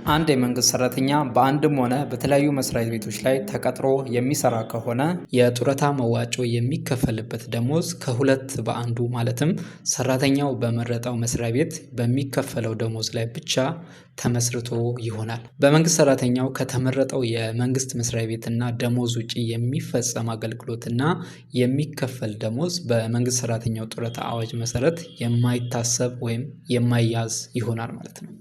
አንድ የመንግስት ሰራተኛ በአንድም ሆነ በተለያዩ መስሪያ ቤቶች ላይ ተቀጥሮ የሚሰራ ከሆነ የጡረታ መዋጮ የሚከፈልበት ደሞዝ ከሁለት በአንዱ ማለትም ሰራተኛው በመረጠው መስሪያ ቤት በሚከፈለው ደሞዝ ላይ ብቻ ተመስርቶ ይሆናል። በመንግስት ሰራተኛው ከተመረጠው የመንግስት መስሪያ ቤትና ደሞዝ ውጪ የሚፈጸም አገልግሎትና የሚከፈል ደሞዝ በመንግስት ሰራተኛው ጡረታ አዋጅ መሰረት የማይታሰብ ወይም የማይያዝ ይሆናል ማለት ነው።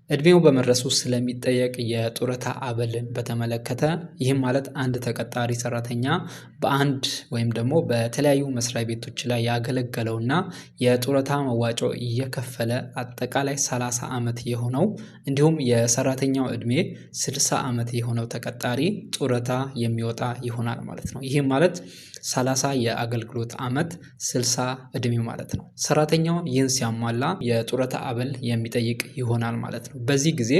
እድሜው በመድረሱ ስለሚጠየቅ የጡረታ አበልን በተመለከተ ይህም ማለት አንድ ተቀጣሪ ሰራተኛ በአንድ ወይም ደግሞ በተለያዩ መስሪያ ቤቶች ላይ ያገለገለውና የጡረታ መዋጮ እየከፈለ አጠቃላይ 30 ዓመት የሆነው እንዲሁም የሰራተኛው እድሜ 60 ዓመት የሆነው ተቀጣሪ ጡረታ የሚወጣ ይሆናል ማለት ነው። ይህም ማለት 30 የአገልግሎት ዓመት 60 እድሜ ማለት ነው። ሰራተኛው ይህን ሲያሟላ የጡረታ አበል የሚጠይቅ ይሆናል ማለት ነው። በዚህ ጊዜ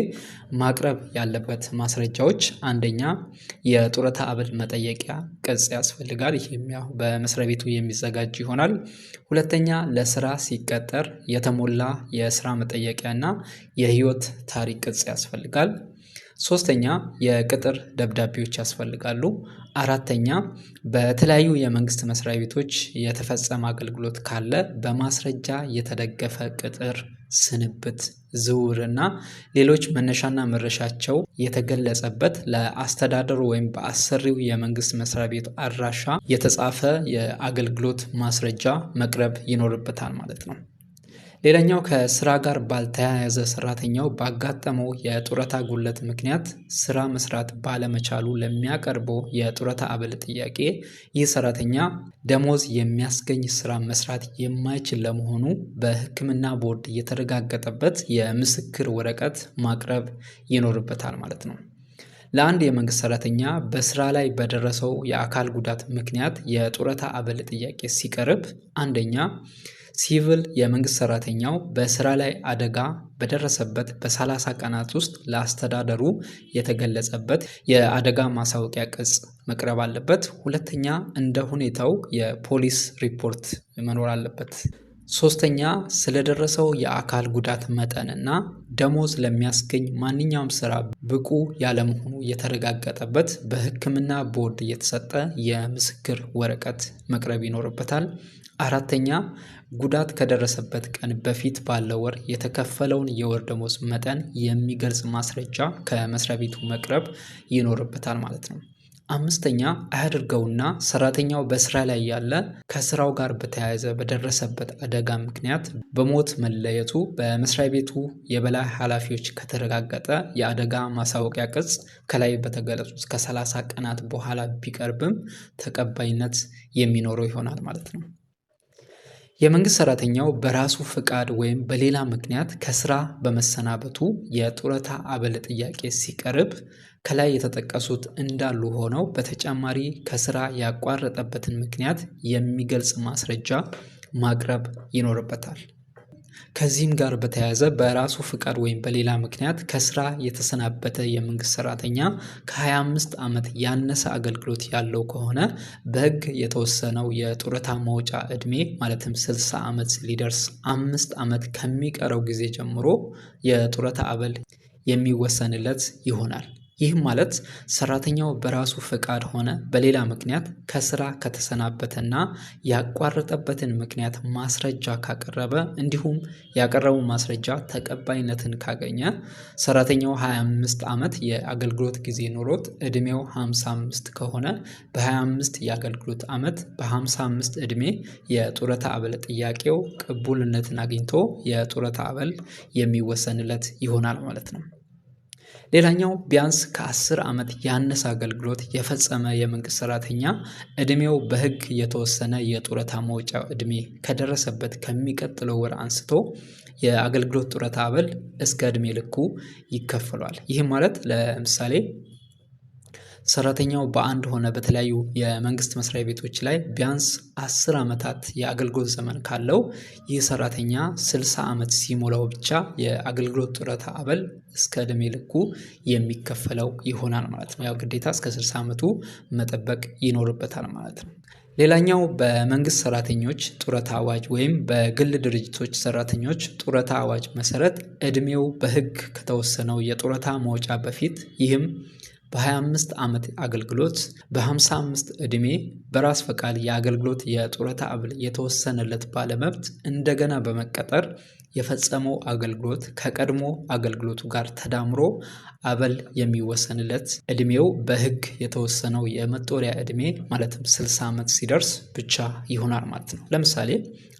ማቅረብ ያለበት ማስረጃዎች አንደኛ የጡረታ አበል መጠየቂያ ቅጽ ያስፈልጋል። ይህም ያው በመስሪያ ቤቱ የሚዘጋጅ ይሆናል። ሁለተኛ ለስራ ሲቀጠር የተሞላ የስራ መጠየቂያና የህይወት ታሪክ ቅጽ ያስፈልጋል። ሶስተኛ የቅጥር ደብዳቤዎች ያስፈልጋሉ። አራተኛ በተለያዩ የመንግስት መስሪያ ቤቶች የተፈጸመ አገልግሎት ካለ በማስረጃ የተደገፈ ቅጥር፣ ስንብት፣ ዝውውርና ሌሎች መነሻና መድረሻቸው የተገለጸበት ለአስተዳደሩ ወይም በአሰሪው የመንግስት መስሪያ ቤት አድራሻ የተጻፈ የአገልግሎት ማስረጃ መቅረብ ይኖርበታል ማለት ነው። ሌላኛው ከስራ ጋር ባልተያያዘ ሰራተኛው ባጋጠመው የጡረታ ጉድለት ምክንያት ስራ መስራት ባለመቻሉ ለሚያቀርበው የጡረታ አበል ጥያቄ ይህ ሰራተኛ ደሞዝ የሚያስገኝ ስራ መስራት የማይችል ለመሆኑ በሕክምና ቦርድ የተረጋገጠበት የምስክር ወረቀት ማቅረብ ይኖርበታል ማለት ነው። ለአንድ የመንግስት ሰራተኛ በስራ ላይ በደረሰው የአካል ጉዳት ምክንያት የጡረታ አበል ጥያቄ ሲቀርብ አንደኛ ሲቪል የመንግስት ሰራተኛው በስራ ላይ አደጋ በደረሰበት በ30 ቀናት ውስጥ ለአስተዳደሩ የተገለጸበት የአደጋ ማሳወቂያ ቅጽ መቅረብ አለበት። ሁለተኛ እንደ ሁኔታው የፖሊስ ሪፖርት መኖር አለበት። ሶስተኛ ስለደረሰው የአካል ጉዳት መጠንና ደሞዝ ለሚያስገኝ ማንኛውም ስራ ብቁ ያለመሆኑ የተረጋገጠበት በሕክምና ቦርድ የተሰጠ የምስክር ወረቀት መቅረብ ይኖርበታል። አራተኛ ጉዳት ከደረሰበት ቀን በፊት ባለው ወር የተከፈለውን የወር ደሞዝ መጠን የሚገልጽ ማስረጃ ከመስሪያ ቤቱ መቅረብ ይኖርበታል ማለት ነው። አምስተኛ አያድርገውና ሰራተኛው በስራ ላይ ያለ ከስራው ጋር በተያያዘ በደረሰበት አደጋ ምክንያት በሞት መለየቱ በመስሪያ ቤቱ የበላይ ኃላፊዎች ከተረጋገጠ የአደጋ ማሳወቂያ ቅጽ ከላይ በተገለጹት ከ30 ቀናት በኋላ ቢቀርብም ተቀባይነት የሚኖረው ይሆናል ማለት ነው። የመንግስት ሰራተኛው በራሱ ፍቃድ ወይም በሌላ ምክንያት ከስራ በመሰናበቱ የጡረታ አበል ጥያቄ ሲቀርብ ከላይ የተጠቀሱት እንዳሉ ሆነው በተጨማሪ ከስራ ያቋረጠበትን ምክንያት የሚገልጽ ማስረጃ ማቅረብ ይኖርበታል። ከዚህም ጋር በተያያዘ በራሱ ፍቃድ ወይም በሌላ ምክንያት ከስራ የተሰናበተ የመንግስት ሰራተኛ ከ25 ዓመት ያነሰ አገልግሎት ያለው ከሆነ በሕግ የተወሰነው የጡረታ መውጫ ዕድሜ ማለትም 60 ዓመት ሊደርስ 5 ዓመት ከሚቀረው ጊዜ ጀምሮ የጡረታ አበል የሚወሰንለት ይሆናል። ይህም ማለት ሰራተኛው በራሱ ፍቃድ ሆነ በሌላ ምክንያት ከስራ ከተሰናበተና ያቋረጠበትን ምክንያት ማስረጃ ካቀረበ እንዲሁም ያቀረበው ማስረጃ ተቀባይነትን ካገኘ ሰራተኛው 25 ዓመት የአገልግሎት ጊዜ ኖሮት እድሜው 55 ከሆነ በ25 የአገልግሎት ዓመት በ55 እድሜ የጡረታ አበል ጥያቄው ቅቡልነትን አግኝቶ የጡረታ አበል የሚወሰንለት ይሆናል ማለት ነው። ሌላኛው ቢያንስ ከ10 ዓመት ያነሰ አገልግሎት የፈጸመ የመንግስት ሰራተኛ እድሜው በሕግ የተወሰነ የጡረታ መውጫ እድሜ ከደረሰበት ከሚቀጥለው ወር አንስቶ የአገልግሎት ጡረታ አበል እስከ እድሜ ልኩ ይከፈሏል። ይህም ማለት ለምሳሌ ሰራተኛው በአንድ ሆነ በተለያዩ የመንግስት መስሪያ ቤቶች ላይ ቢያንስ 10 ዓመታት የአገልግሎት ዘመን ካለው ይህ ሰራተኛ 60 ዓመት ሲሞላው ብቻ የአገልግሎት ጡረታ አበል እስከ እድሜ ልኩ የሚከፈለው ይሆናል ማለት ነው። ያው ግዴታ እስከ 60 ዓመቱ መጠበቅ ይኖርበታል ማለት ነው። ሌላኛው በመንግስት ሰራተኞች ጡረታ አዋጅ ወይም በግል ድርጅቶች ሰራተኞች ጡረታ አዋጅ መሰረት እድሜው በህግ ከተወሰነው የጡረታ መውጫ በፊት ይህም በ25 ዓመት አገልግሎት በ55 ዕድሜ በራስ ፈቃድ የአገልግሎት የጡረታ አበል የተወሰነለት ባለመብት እንደገና በመቀጠር የፈጸመው አገልግሎት ከቀድሞ አገልግሎቱ ጋር ተዳምሮ አበል የሚወሰንለት እድሜው በህግ የተወሰነው የመጦሪያ እድሜ ማለትም 60 ዓመት ሲደርስ ብቻ ይሆናል ማለት ነው። ለምሳሌ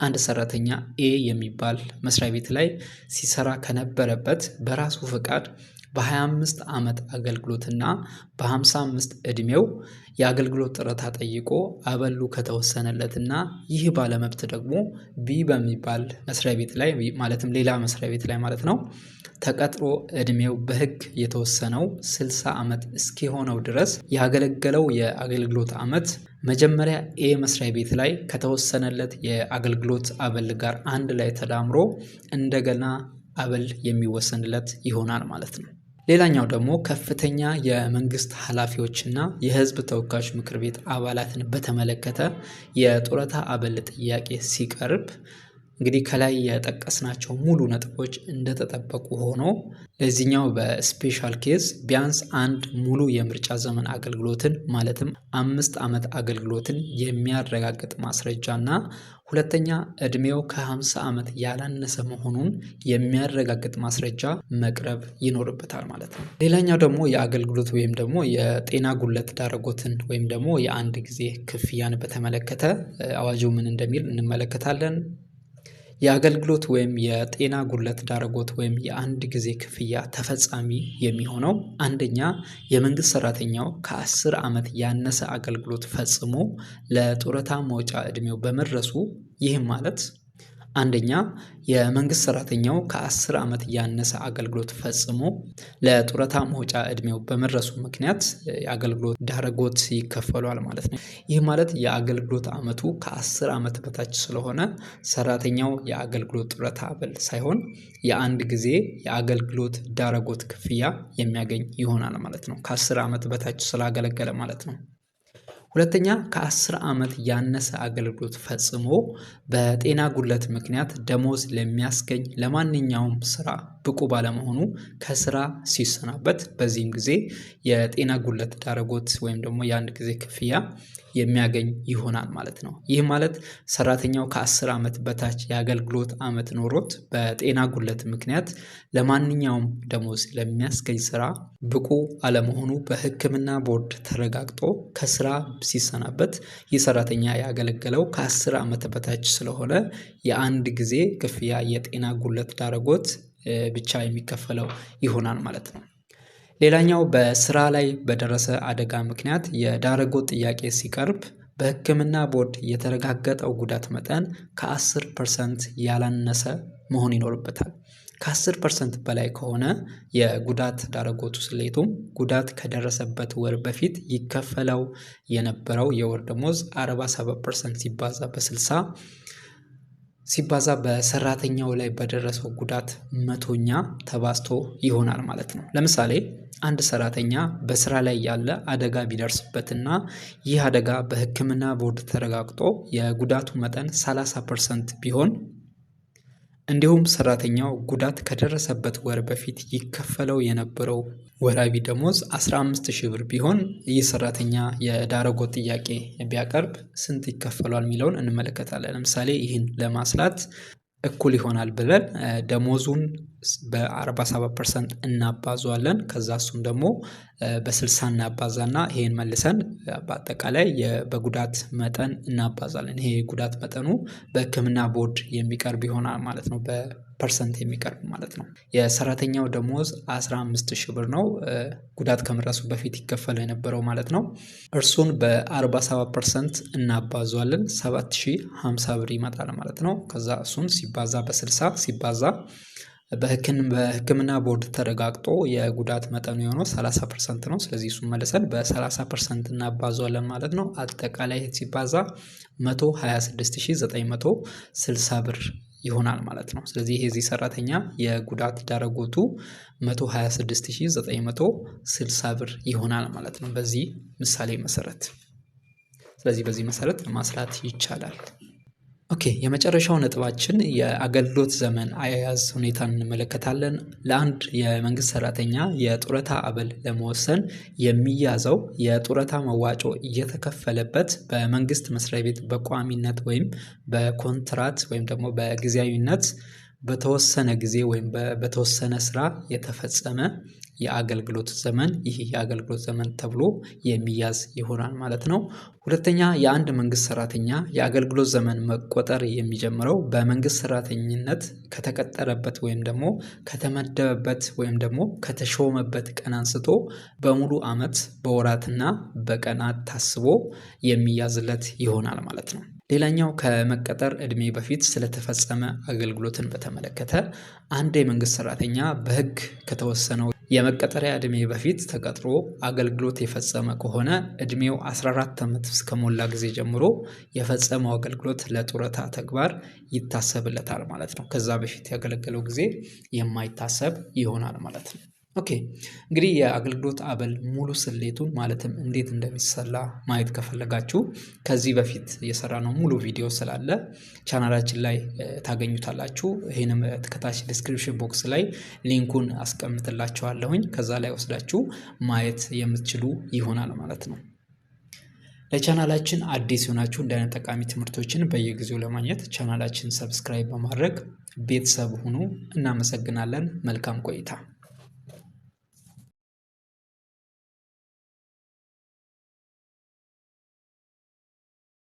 አንድ ሰራተኛ ኤ የሚባል መስሪያ ቤት ላይ ሲሰራ ከነበረበት በራሱ ፈቃድ በ25 ዓመት አገልግሎትና በ55 ዕድሜው የአገልግሎት ጡረታ ጠይቆ አበሉ ከተወሰነለትና ይህ ባለመብት ደግሞ ቢ በሚባል መስሪያ ቤት ላይ ማለትም ሌላ መስሪያ ቤት ላይ ማለት ነው ተቀጥሮ እድሜው በህግ የተወሰነው 60 ዓመት እስኪሆነው ድረስ ያገለገለው የአገልግሎት ዓመት መጀመሪያ ኤ መስሪያ ቤት ላይ ከተወሰነለት የአገልግሎት አበል ጋር አንድ ላይ ተዳምሮ እንደገና አበል የሚወሰንለት ይሆናል ማለት ነው። ሌላኛው ደግሞ ከፍተኛ የመንግስት ኃላፊዎችና የህዝብ ተወካዮች ምክር ቤት አባላትን በተመለከተ የጡረታ አበል ጥያቄ ሲቀርብ እንግዲህ ከላይ የጠቀስናቸው ሙሉ ነጥቦች እንደተጠበቁ ሆኖ ለዚህኛው በስፔሻል ኬዝ ቢያንስ አንድ ሙሉ የምርጫ ዘመን አገልግሎትን ማለትም 5 ዓመት አገልግሎትን የሚያረጋግጥ ማስረጃና ሁለተኛ እድሜው ከ50 ዓመት ያላነሰ መሆኑን የሚያረጋግጥ ማስረጃ መቅረብ ይኖርበታል ማለት ነው። ሌላኛው ደግሞ የአገልግሎት ወይም ደግሞ የጤና ጉድለት ዳረጎትን ወይም ደግሞ የአንድ ጊዜ ክፍያን በተመለከተ አዋጁ ምን እንደሚል እንመለከታለን። የአገልግሎት ወይም የጤና ጉድለት ዳረጎት ወይም የአንድ ጊዜ ክፍያ ተፈጻሚ የሚሆነው አንደኛ የመንግስት ሰራተኛው ከ10 ዓመት ያነሰ አገልግሎት ፈጽሞ ለጡረታ መውጫ እድሜው በመድረሱ ይህም ማለት አንደኛ የመንግስት ሰራተኛው ከ10 ዓመት ያነሰ አገልግሎት ፈጽሞ ለጡረታ መውጫ እድሜው በመድረሱ ምክንያት የአገልግሎት ዳረጎት ይከፈሏል ማለት ነው። ይህ ማለት የአገልግሎት ዓመቱ ከ10 ዓመት በታች ስለሆነ ሰራተኛው የአገልግሎት ጡረታ አበል ሳይሆን የአንድ ጊዜ የአገልግሎት ዳረጎት ክፍያ የሚያገኝ ይሆናል ማለት ነው። ከ10 ዓመት በታች ስላገለገለ ማለት ነው። ሁለተኛ ከ10 ዓመት ያነሰ አገልግሎት ፈጽሞ በጤና ጉድለት ምክንያት ደሞዝ ለሚያስገኝ ለማንኛውም ስራ ብቁ ባለመሆኑ ከስራ ሲሰናበት በዚህም ጊዜ የጤና ጉድለት ዳረጎት ወይም ደግሞ የአንድ ጊዜ ክፍያ የሚያገኝ ይሆናል ማለት ነው። ይህ ማለት ሰራተኛው ከ10 ዓመት በታች የአገልግሎት ዓመት ኖሮት በጤና ጉድለት ምክንያት ለማንኛውም ደሞዝ ለሚያስገኝ ስራ ብቁ አለመሆኑ በሕክምና ቦርድ ተረጋግጦ ከስራ ሲሰናበት ይህ ሰራተኛ ያገለገለው ከ10 ዓመት በታች ስለሆነ የአንድ ጊዜ ክፍያ የጤና ጉድለት ዳረጎት ብቻ የሚከፈለው ይሆናል ማለት ነው። ሌላኛው በስራ ላይ በደረሰ አደጋ ምክንያት የዳረጎት ጥያቄ ሲቀርብ በሕክምና ቦርድ የተረጋገጠው ጉዳት መጠን ከ10% ያላነሰ መሆን ይኖርበታል። ከ10% በላይ ከሆነ የጉዳት ዳረጎቱ ስሌቱም ጉዳት ከደረሰበት ወር በፊት ይከፈለው የነበረው የወር ደሞዝ 47% ሲባዛ በ60 ሲባዛ በሰራተኛው ላይ በደረሰው ጉዳት መቶኛ ተባዝቶ ይሆናል ማለት ነው። ለምሳሌ አንድ ሰራተኛ በስራ ላይ ያለ አደጋ ቢደርስበትና ይህ አደጋ በሕክምና ቦርድ ተረጋግጦ የጉዳቱ መጠን 30% ቢሆን እንዲሁም ሰራተኛው ጉዳት ከደረሰበት ወር በፊት ይከፈለው የነበረው ወራቢ ደሞዝ 15,000 ብር ቢሆን ይህ ሰራተኛ የዳረጎት ጥያቄ ቢያቀርብ ስንት ይከፈሏል የሚለውን እንመለከታለን። ለምሳሌ ይህን ለማስላት እኩል ይሆናል ብለን ደሞዙን በ47% እናባዟለን። ከዛ እሱም ደግሞ በ60 እናባዛና ይሄን መልሰን በአጠቃላይ በጉዳት መጠን እናባዛለን። ይሄ ጉዳት መጠኑ በሕክምና ቦርድ የሚቀርብ ይሆናል ማለት ነው። በፐርሰንት የሚቀርብ ማለት ነው። የሰራተኛው ደሞዝ 15,000 ብር ነው። ጉዳት ከመድረሱ በፊት ይከፈለው የነበረው ማለት ነው። እርሱን በ47% እናባዟለን 7,050 ብር ይመጣል ማለት ነው። ከዛ እሱን ሲባዛ በ60 ሲባዛ በሕክምና ቦርድ ተረጋግጦ የጉዳት መጠኑ የሆነው 30% ነው። ስለዚህ እሱን መልሰን በ30% እናባዟለን ማለት ነው። አጠቃላይ ሲባዛ 126,960 ብር ይሆናል ማለት ነው። ስለዚህ የዚህ ሰራተኛ የጉዳት ዳረጎቱ 126,960 ብር ይሆናል ማለት ነው በዚህ ምሳሌ መሰረት። ስለዚህ በዚህ መሰረት ማስላት ይቻላል። ኦኬ የመጨረሻው ነጥባችን የአገልግሎት ዘመን አያያዝ ሁኔታን እንመለከታለን። ለአንድ የመንግስት ሰራተኛ የጡረታ አበል ለመወሰን የሚያዘው የጡረታ መዋጮ እየተከፈለበት በመንግስት መስሪያ ቤት በቋሚነት ወይም በኮንትራት ወይም ደግሞ በጊዜያዊነት በተወሰነ ጊዜ ወይም በተወሰነ ስራ የተፈጸመ የአገልግሎት ዘመን ይህ የአገልግሎት ዘመን ተብሎ የሚያዝ ይሆናል ማለት ነው። ሁለተኛ የአንድ መንግስት ሰራተኛ የአገልግሎት ዘመን መቆጠር የሚጀምረው በመንግስት ሰራተኝነት ከተቀጠረበት ወይም ደግሞ ከተመደበበት ወይም ደግሞ ከተሾመበት ቀን አንስቶ በሙሉ ዓመት በወራትና በቀናት ታስቦ የሚያዝለት ይሆናል ማለት ነው። ሌላኛው ከመቀጠር እድሜ በፊት ስለተፈጸመ አገልግሎትን በተመለከተ አንድ የመንግስት ሰራተኛ በሕግ ከተወሰነው የመቀጠሪያ እድሜ በፊት ተቀጥሮ አገልግሎት የፈጸመ ከሆነ እድሜው 14 ዓመት እስከሞላ ጊዜ ጀምሮ የፈጸመው አገልግሎት ለጡረታ ተግባር ይታሰብለታል ማለት ነው። ከዛ በፊት ያገለገለው ጊዜ የማይታሰብ ይሆናል ማለት ነው። ኦኬ እንግዲህ የአገልግሎት አበል ሙሉ ስሌቱን ማለትም እንዴት እንደሚሰላ ማየት ከፈለጋችሁ ከዚህ በፊት የሰራነው ሙሉ ቪዲዮ ስላለ ቻናላችን ላይ ታገኙታላችሁ። ይሄንም ከታች ዲስክሪፕሽን ቦክስ ላይ ሊንኩን አስቀምጥላችኋለሁኝ። ከዛ ላይ ወስዳችሁ ማየት የምትችሉ ይሆናል ማለት ነው። ለቻናላችን አዲስ ሆናችሁ እንዲህ አይነት ጠቃሚ ትምህርቶችን በየጊዜው ለማግኘት ቻናላችን ሰብስክራይብ በማድረግ ቤተሰብ ሁኑ። እናመሰግናለን። መልካም ቆይታ